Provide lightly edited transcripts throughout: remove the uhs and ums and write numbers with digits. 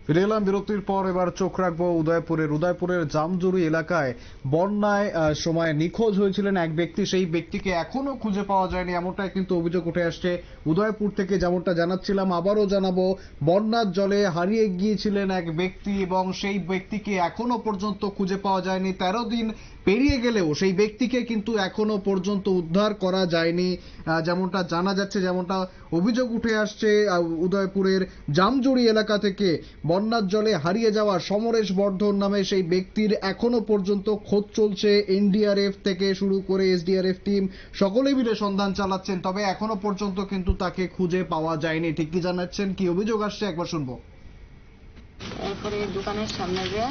ফিরে এলাম বিরতির পর। এবার চোখ রাখবো উদয়পুরের জামজুরি এলাকায় বন্যায় সময় নিখোঁজ হয়েছিলেন এক ব্যক্তি। সেই ব্যক্তিকে এখনো খুঁজে পাওয়া যায়নি, এমনটাই কিন্তু অভিযোগ উঠে আসছে উদয়পুর থেকে। যেমনটা জানাচ্ছিলাম, আবারও জানাবো, বন্যার জলে হারিয়ে গিয়েছিলেন এক ব্যক্তি এবং সেই ব্যক্তিকে এখনো পর্যন্ত খুঁজে পাওয়া যায়নি। 13 দিন পেরিয়ে গেলেও সেই ব্যক্তিকে কিন্তু এখনো পর্যন্ত উদ্ধার করা যায়নি, যেমনটা জানা যাচ্ছে, যেমনটা অভিযোগ উঠে আসছে উদয়পুরের জামজুরি এলাকা থেকে। বন্যার জলে হারিয়ে যাওয়া সমরেশ বর্ধন নামে সেই ব্যক্তির এখনো পর্যন্ত খোঁজ চলছে। এনডিআরএফ থেকে শুরু করে এসডিআরএফ টিম সকলে মিলে সন্ধান চালাচ্ছেন, তবে এখনো পর্যন্ত কিন্তু তাকে খুঁজে পাওয়া যায়নি। ঠিক কি জানাচ্ছেন, কি অভিযোগ আসছে, একবার শুনবো। এরপরে দোকানের সামনে যে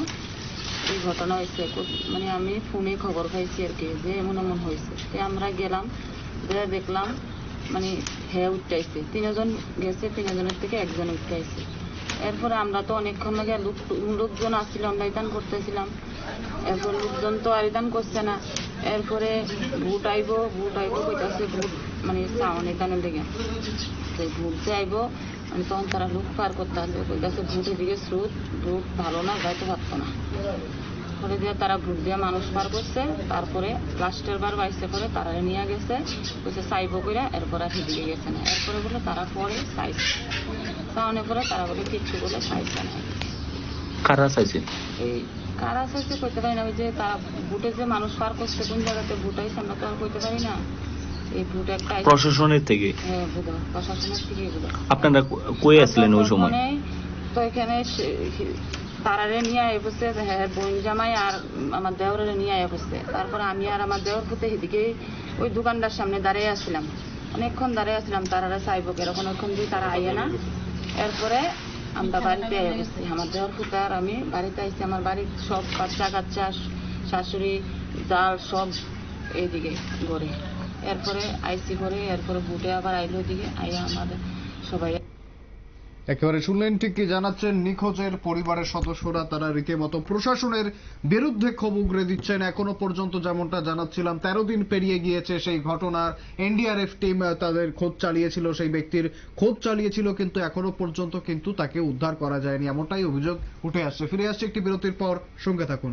এই ঘটনা হয়েছে, মানে আমি ফোনে খবর পাইছি আর কি, যে এমন এমন হয়েছে। আমরা গেলাম, দেখলাম মানে হ্যাঁ উঠতেছে, 3 জন গেছে, 3 জনের থেকে একজন উঠতেছে। এরপরে আমরা তো অনেকক্ষণ লাগে লোকজন আসছিল, আমরা রিটার্ন করতেছিলাম। এরপর লোকজন তো আর রিটার্ন করছে না। এরপরে ভোট আইব কইতাছে, ভোট মানে সাউন্ড এখানের দিকে তো ভোট যে আইব, মানে তখন তারা লোক পার করতে আসে, কইতাছে ভোটের দিকে স্রোত, ভোট ভালো না, যাইতে পারতো না। পরে দিয়ে তারা ভোট দিয়ে মানুষ পার করছে। তারপরে লাস্টের বার বাইসে করে তারা নিয়ে গেছে, কইছে চাইব করে, এরপর আর দিকে গেছে না। এরপরে বলে তারা পরে চাইছে, চাওয়ানোর পরে তারা বলে কিচ্ছু বলে চাইছে না। কারা চাইছে? এই কারা চাইছে কইতে পারি না। ওই যে তারা ভোটে যে মানুষ পার করছে, কোন জায়গাতে ভোট আইছে আমরা তো আর কইতে পারি না। এই ভোট একটা প্রশাসনের থেকে? হ্যাঁ, প্রশাসনের থেকে। আপনারা কই আসলেন ওই সময়? তো এখানে তারারে নিয়ে আয় বসছে, হ্যাঁ বোন জামাই আর আমার দেওরে নিয়ে আয় বসছে। তারপরে আমি আর আমার দেওর পুতে এদিকে ওই দোকানটার সামনে দাঁড়িয়ে আসছিলাম, অনেকক্ষণ দাঁড়িয়ে আসছিলাম। তারারে চাইবো এরকম, অনেকক্ষণ দিয়ে তারা আইয়ে না। এরপরে আমরা বাড়িতে আইয়া বসছি, আমার দেওর পুতে আর আমি বাড়িতে আইসি। আমার বাড়ির সব বাচ্চা কাচ্চা, শাশুড়ি, জাল সব এইদিকে ঘরে। এরপরে আইসি করে, এরপরে বুটে আবার আইলো দিকে, আইয়া আমাদের সবাই একেবারে শুনলেন, ঠিক কি জানাচ্ছেন নিখোঁজের পরিবারের সদস্যরা। তারা রীতিমতো প্রশাসনের বিরুদ্ধে ক্ষোভ উগরে দিচ্ছেন। এখনো পর্যন্ত যেমনটা জানাচ্ছিলাম, 13 দিন পেরিয়ে গিয়েছে সেই ঘটনার। এনডিআরএফ টিম তাদের খোঁজ চালিয়েছিল, সেই ব্যক্তির খোঁজ চালিয়েছিল, কিন্তু এখনো পর্যন্ত কিন্তু তাকে উদ্ধার করা যায়নি, এমনটাই অভিযোগ উঠে আসছে। ফিরে আসছে একটি বিরতির পর, সঙ্গে থাকুন।